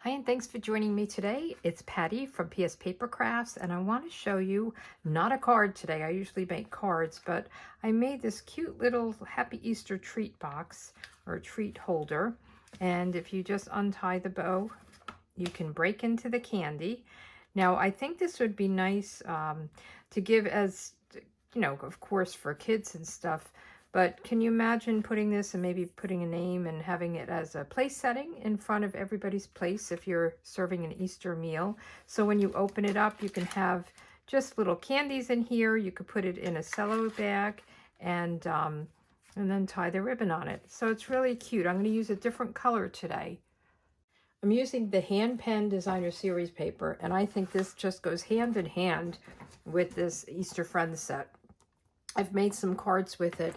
Hi, and thanks for joining me today. It's Patty from PS Paper Crafts, and I want to show you not a card today. I usually make cards, but I made this cute little Happy Easter treat box or treat holder. And if you just untie the bow, you can break into the candy. Now, I think this would be nice to give as, you know, of course, for kids and stuff. But can you imagine putting this and maybe putting a name and having it as a place setting in front of everybody's place if you're serving an Easter meal? So when you open it up, you can have just little candies in here. You could put it in a cello bag and then tie the ribbon on it. So it's really cute. I'm going to use a different color today. I'm using the Hand Pen Designer Series paper, and I think this just goes hand in hand with this Easter Friends set. I've made some cards with it,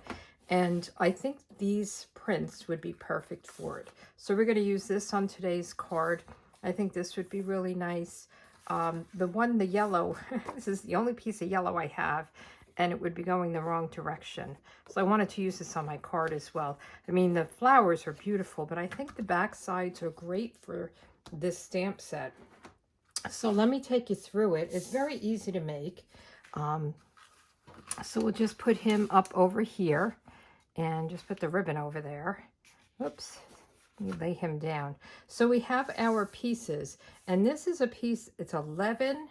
and I think these prints would be perfect for it. So we're going to use this on today's card. I think this would be really nice. The yellow, this is the only piece of yellow I have, and it would be going the wrong direction. So I wanted to use this on my card as well. I mean, the flowers are beautiful, but I think the back sides are great for this stamp set. So let me take you through it. It's very easy to make. So we'll just put him up over here and just put the ribbon over there. Oops, we lay him down. So we have our pieces, and this is a piece, it's 11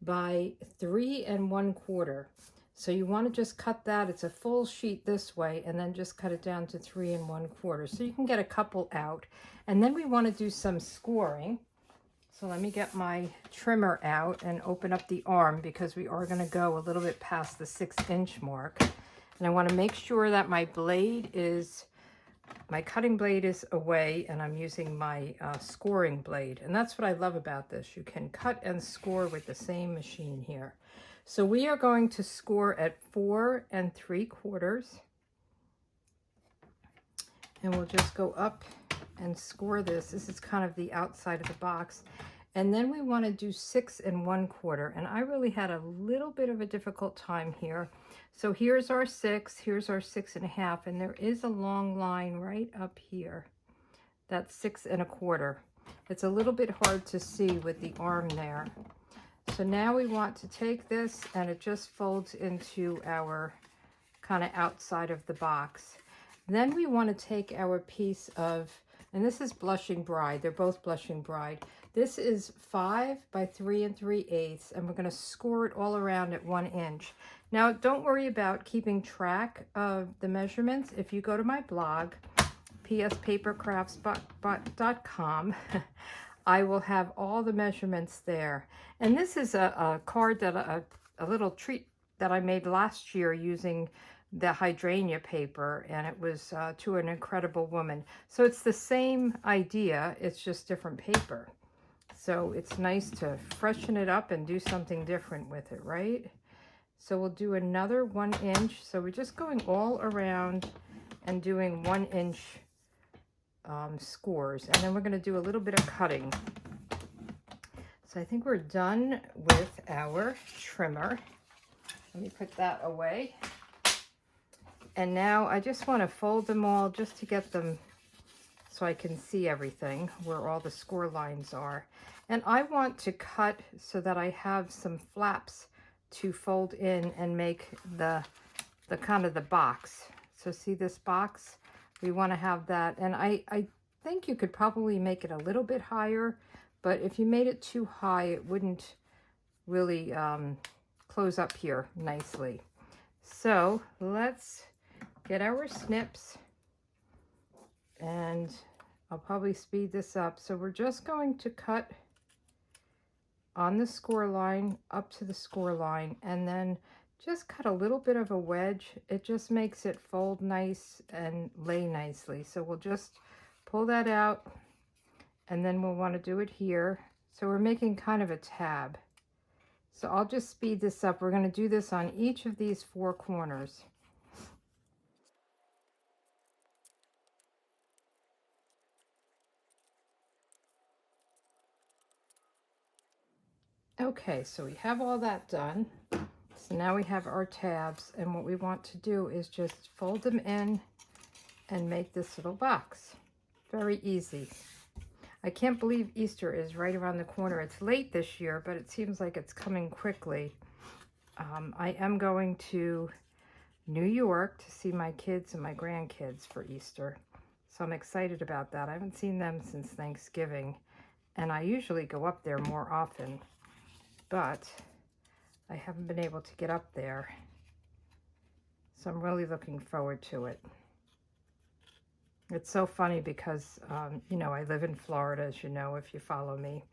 by 3 1/4. So you want to just cut that, it's a full sheet this way, and then just cut it down to 3 1/4. So you can get a couple out. And then we want to do some scoring. So let me get my trimmer out and open up the arm because we are going to go a little bit past the 6-inch mark. And I want to make sure that my cutting blade is away and I'm using my scoring blade. And that's what I love about this. You can cut and score with the same machine here. So we are going to score at 4 3/4. And we'll just go up and score this. This is kind of the outside of the box. And then we want to do 6 1/4. And I really had a little bit of a difficult time here. So here's our 6, here's our 6 1/2, and there is a long line right up here. That's 6 1/4. It's a little bit hard to see with the arm there. So now we want to take this, and it just folds into our kind of outside of the box. Then we want to take our piece of, and this is Blushing Bride. They're both Blushing Bride. This is 5 by 3 3/8, and we're going to score it all around at 1 inch. Now, don't worry about keeping track of the measurements. If you go to my blog, pspapercrafts.com, I will have all the measurements there. And this is a card that a little treat that I made last year using the hydrangea paper, and it was to an incredible woman. So it's the same idea, it's just different paper. So it's nice to freshen it up and do something different with it, right? So we'll do another 1 inch. So we're just going all around and doing 1 inch scores. And then we're going to do a little bit of cutting. So I think we're done with our trimmer. Let me put that away. And now I just want to fold them all just to get them so I can see everything where all the score lines are. And I want to cut so that I have some flaps to fold in and make the kind of the box. So see this box? We want to have that. And I think you could probably make it a little bit higher, but if you made it too high, it wouldn't really close up here nicely. So let's get our snips, and I'll probably speed this up. So we're just going to cut on the score line up to the score line, and then just cut a little bit of a wedge. It just makes it fold nice and lay nicely. So we'll just pull that out, and then we'll want to do it here. So we're making kind of a tab. So I'll just speed this up. We're going to do this on each of these 4 corners. Okay, so we have all that done. So now we have our tabs, and what we want to do is just fold them in and make this little box. Very easy. I can't believe Easter is right around the corner. It's late this year, but it seems like it's coming quickly. I am going to New York to see my kids and my grandkids for Easter. So I'm excited about that. I haven't seen them since Thanksgiving, and I usually go up there more often, but I haven't been able to get up there. So I'm really looking forward to it. It's so funny because, you know, I live in Florida, as you know, if you follow me.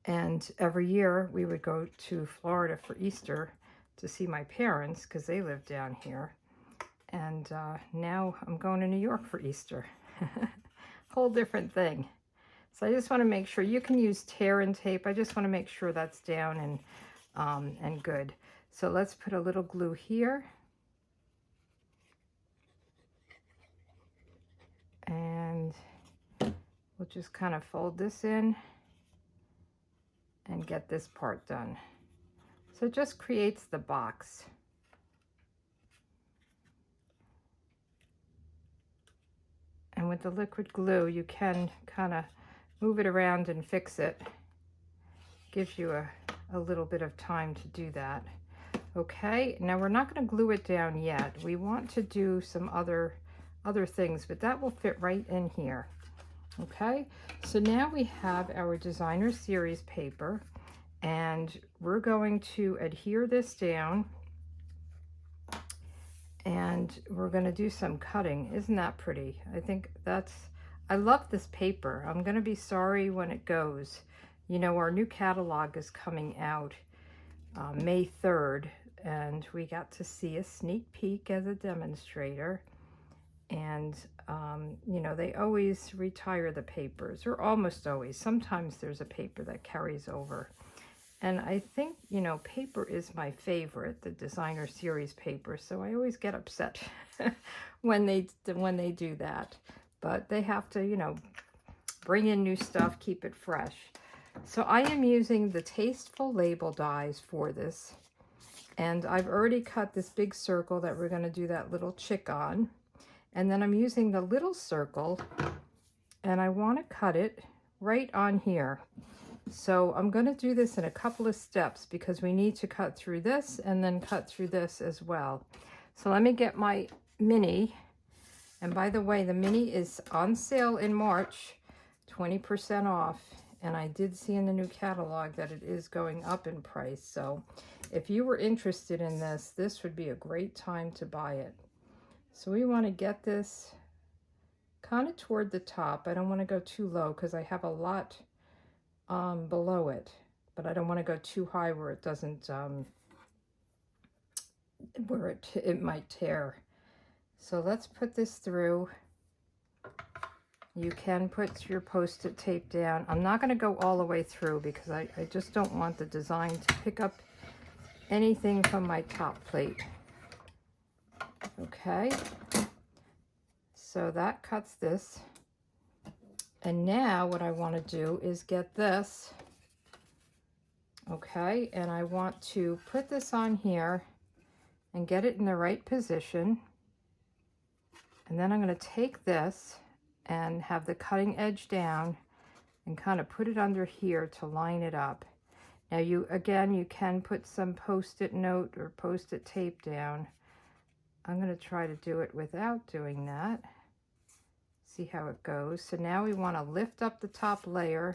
And every year we would go to Florida for Easter to see my parents because they live down here. And now I'm going to New York for Easter. Whole different thing. So I just want to make sure you can use tear and tape. I just want to make sure that's down and good. So let's put a little glue here. And we'll just kind of fold this in and get this part done. So it just creates the box. And with the liquid glue, you can kind of move it around and fix it. Gives you a little bit of time to do that. Okay, now we're not going to glue it down yet. We want to do some other things, but that will fit right in here. Okay, so now we have our designer series paper, and we're going to adhere this down, and we're going to do some cutting. Isn't that pretty? I think I love this paper. I'm going to be sorry when it goes. You know, our new catalog is coming out May 3rd, and we got to see a sneak peek as a demonstrator. And, you know, they always retire the papers, or almost always. Sometimes there's a paper that carries over. And I think, you know, paper is my favorite, the designer series paper. So I always get upset when they do that. But they have to, you know, bring in new stuff, keep it fresh. So I am using the Tasteful Label Dies for this. And I've already cut this big circle that we're going to do that little chick on. And then I'm using the little circle, and I want to cut it right on here. So I'm going to do this in a couple of steps because we need to cut through this and then cut through this as well. So let me get my mini. And by the way, the mini is on sale in March, 20% off. And I did see in the new catalog that it is going up in price. So if you were interested in this, this would be a great time to buy it. So we want to get this kind of toward the top. I don't want to go too low because I have a lot below it, but I don't want to go too high where it doesn't, where it might tear. So let's put this through. You can put your Post-it tape down. I'm not going to go all the way through because I just don't want the design to pick up anything from my top plate. Okay, so that cuts this. And now what I want to do is get this, okay, and I want to put this on here and get it in the right position. And then I'm going to take this and have the cutting edge down and kind of put it under here to line it up. Now you can put some Post-it note or Post-it tape down. I'm going to try to do it without doing that. See how it goes. So now we want to lift up the top layer,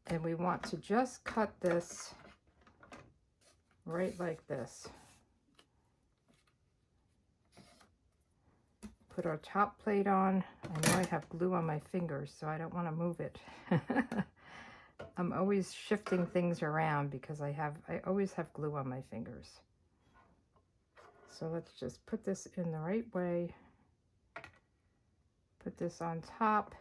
and we want to just cut this right like this. Put our top plate on. I know I have glue on my fingers, so I don't want to move it. I'm always shifting things around because I always have glue on my fingers. So let's just put this in the right way. Put this on top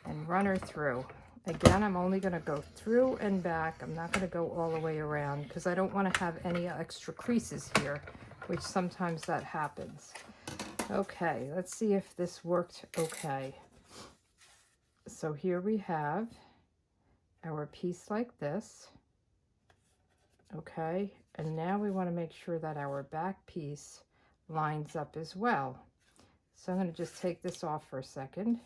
and run her through. Again, I'm only going to go through and back. I'm not going to go all the way around because I don't want to have any extra creases here, which sometimes that happens. Okay, let's see if this worked okay. So here we have our piece like this. Okay, and now we want to make sure that our back piece lines up as well. So I'm going to just take this off for a second.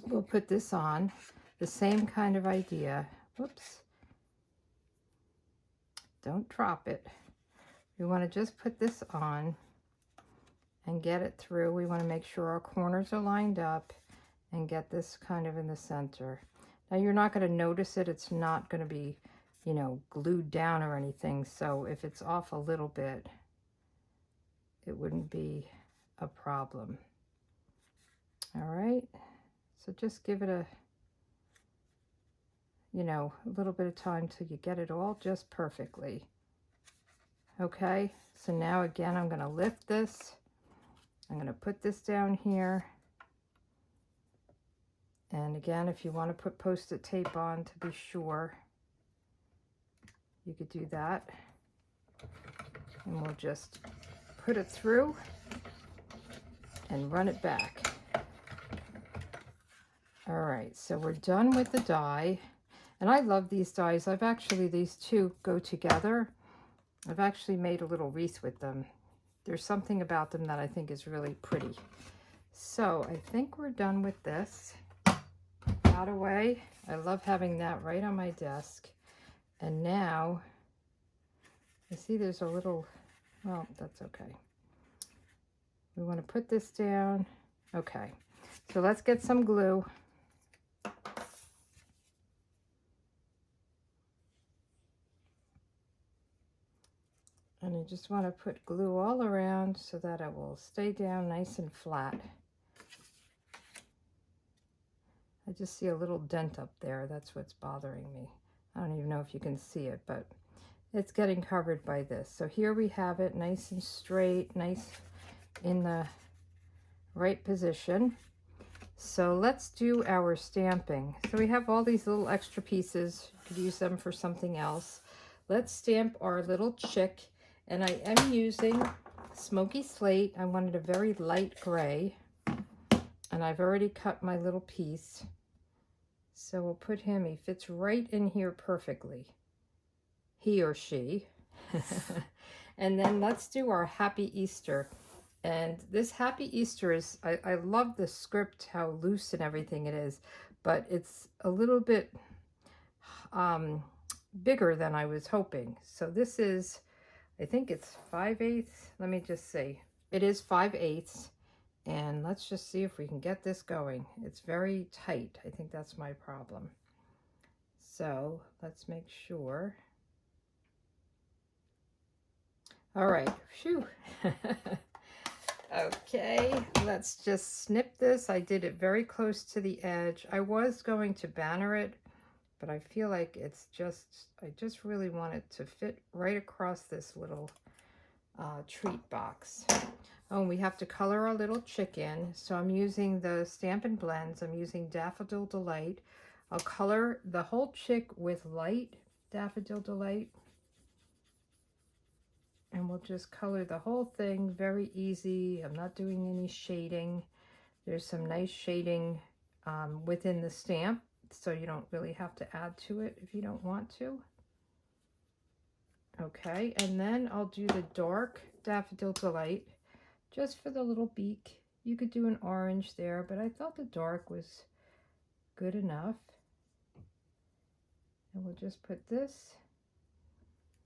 we'll put this on. The same kind of idea. Whoops. Don't drop it. We want to just put this on and get it through. We want to make sure our corners are lined up and get this kind of in the center. Now you're not going to notice it. It's not going to be, you know, glued down or anything. So if it's off a little bit, it wouldn't be a problem. All right. So just give it a, you know, a little bit of time till you get it all just perfectly. Okay. So now again, I'm going to lift this. I'm going to put this down here. And again, if you want to put Post-it tape on to be sure, you could do that. And we'll just put it through and run it back. All right, so we're done with the die. And I love these dies. These two go together. I've actually made a little wreath with them. There's something about them that I think is really pretty. So I think we're done with this. Out away. I love having that right on my desk. And now, I see there's a little, well, that's okay. We want to put this down. Okay, so let's get some glue. And you just want to put glue all around so that it will stay down nice and flat. I just see a little dent up there. That's what's bothering me. I don't even know if you can see it, but it's getting covered by this. So here we have it, nice and straight, nice in the right position. So let's do our stamping. So we have all these little extra pieces. You could use them for something else. Let's stamp our little chick. And I am using Smoky Slate. I wanted a very light gray. And I've already cut my little piece. So we'll put him, he fits right in here perfectly. He or she. And then let's do our Happy Easter. And this Happy Easter is, I love the script, how loose and everything it is, but it's a little bit bigger than I was hoping. So this is, I think it's 5/8. Let me just see. It is 5/8. And let's just see if we can get this going. It's very tight. I think that's my problem. So let's make sure. All right. Phew. Okay, let's just snip this. I did it very close to the edge. I was going to banner it, but I feel like it's just, I just really want it to fit right across this little treat box. Oh, and we have to color our little chicken. So I'm using the Stampin' Blends. I'm using Daffodil Delight. I'll color the whole chick with light Daffodil Delight. And we'll just color the whole thing, very easy. I'm not doing any shading. There's some nice shading within the stamp, so you don't really have to add to it if you don't want to. Okay, and then I'll do the dark Daffodil Delight just for the little beak. You could do an orange there, but I thought the dark was good enough. And we'll just put this,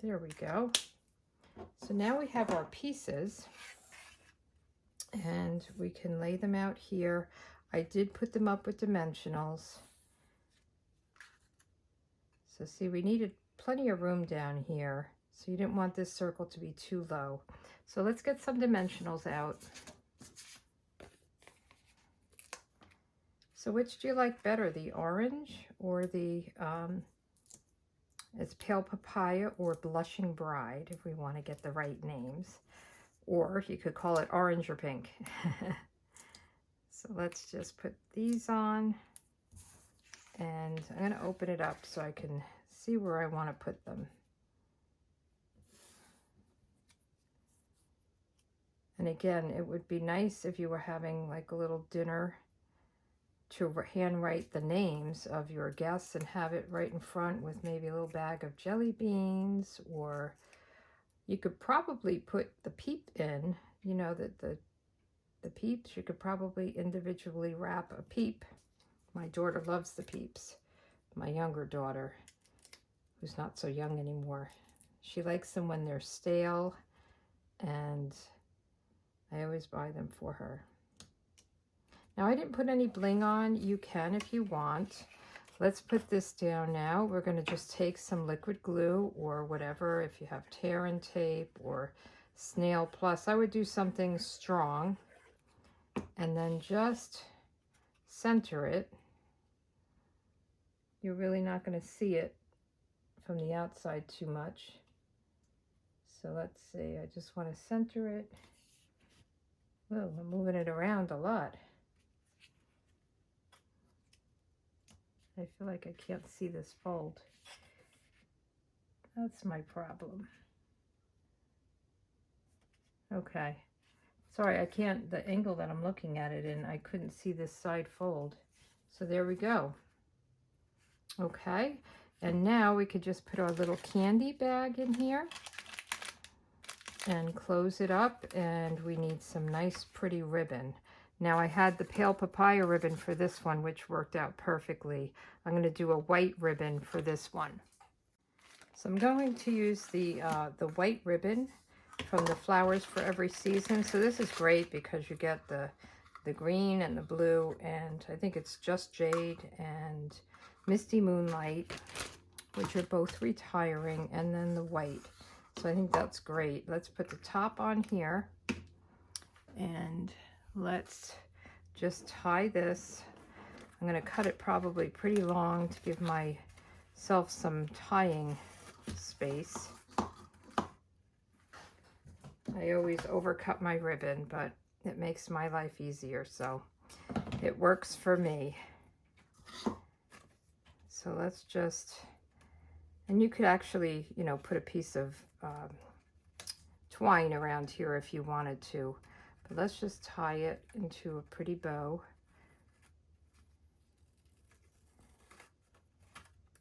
there we go. So now we have our pieces and we can lay them out here. I did put them up with dimensionals. So see, we needed plenty of room down here. So you didn't want this circle to be too low. So let's get some dimensionals out. So which do you like better, the orange or the, it's Pale Papaya or Blushing Bride, if we want to get the right names. Or you could call it orange or pink. So let's just put these on. And I'm going to open it up so I can see where I want to put them. And again, it would be nice if you were having like a little dinner to handwrite the names of your guests and have it right in front with maybe a little bag of jelly beans, or you could probably put the peep in, you know, that the peeps, you could probably individually wrap a peep My daughter loves the Peeps. My younger daughter, who's not so young anymore. She likes them when they're stale, and I always buy them for her. Now, I didn't put any bling on. You can if you want. Let's put this down now. We're going to just take some liquid glue or whatever, if you have tear and tape or Snail Plus. I would do something strong, and then just center it. You're really not going to see it from the outside too much. So let's see, I just want to center it. Whoa, I'm moving it around a lot. I feel like I can't see this fold. That's my problem. Okay. Sorry, I can't, the angle that I'm looking at it in, I couldn't see this side fold. So there we go. Okay, and now we could just put our little candy bag in here and close it up, and we need some nice pretty ribbon. Now, I had the pale papaya ribbon for this one, which worked out perfectly. I'm going to do a white ribbon for this one. So I'm going to use the white ribbon from the Flowers for Every Season. So this is great because you get the green and the blue, and I think it's Just Jade and Misty Moonlight, which are both retiring, and then the white. So I think that's great. Let's put the top on here, and let's just tie this. I'm going to cut it probably pretty long to give myself some tying space. I always overcut my ribbon, but it makes my life easier, so it works for me. So let's just, and you could actually, you know, put a piece of twine around here if you wanted to, but let's just tie it into a pretty bow.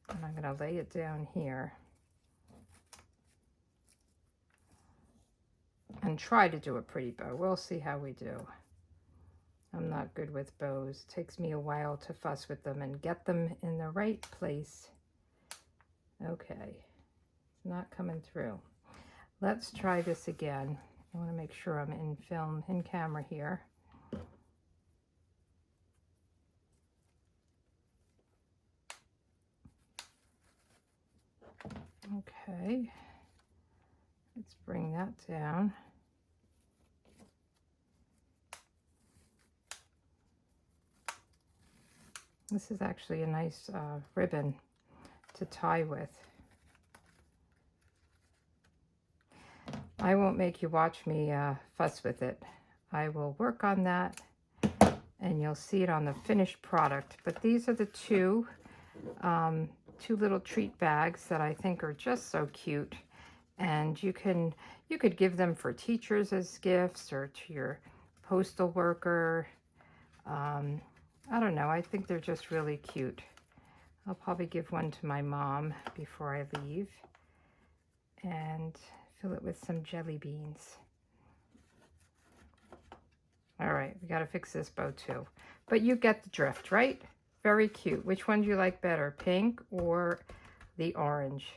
And I'm going to lay it down here and try to do a pretty bow. We'll see how we do. I'm not good with bows. It takes me a while to fuss with them and get them in the right place. Okay, it's not coming through. Let's try this again. I want to make sure I'm in film, in camera here. Okay, let's bring that down. This is actually a nice ribbon to tie with. I won't make you watch me fuss with it. I will work on that, and you'll see it on the finished product. But these are the two little treat bags that I think are just so cute, and you could give them for teachers as gifts or to your postal worker. I don't know, I think they're just really cute. I'll probably give one to my mom before I leave and fill it with some jelly beans. All right, we got to fix this bow too, but you get the drift, right? Very cute. Which one do you like better, pink or the orange?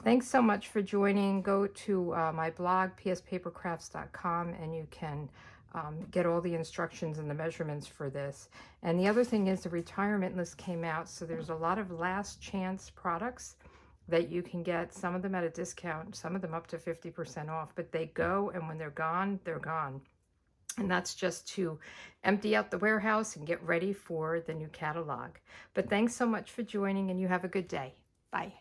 Thanks so much for joining. Go to my blog, pspapercrafts.com, and you can get all the instructions and the measurements for this. And the other thing is the retirement list came out, so there's a lot of last chance products that you can get, some of them at a discount, some of them up to 50% off, but they go, and when they're gone, they're gone. And that's just to empty out the warehouse and get ready for the new catalog. But thanks so much for joining, and you have a good day. Bye.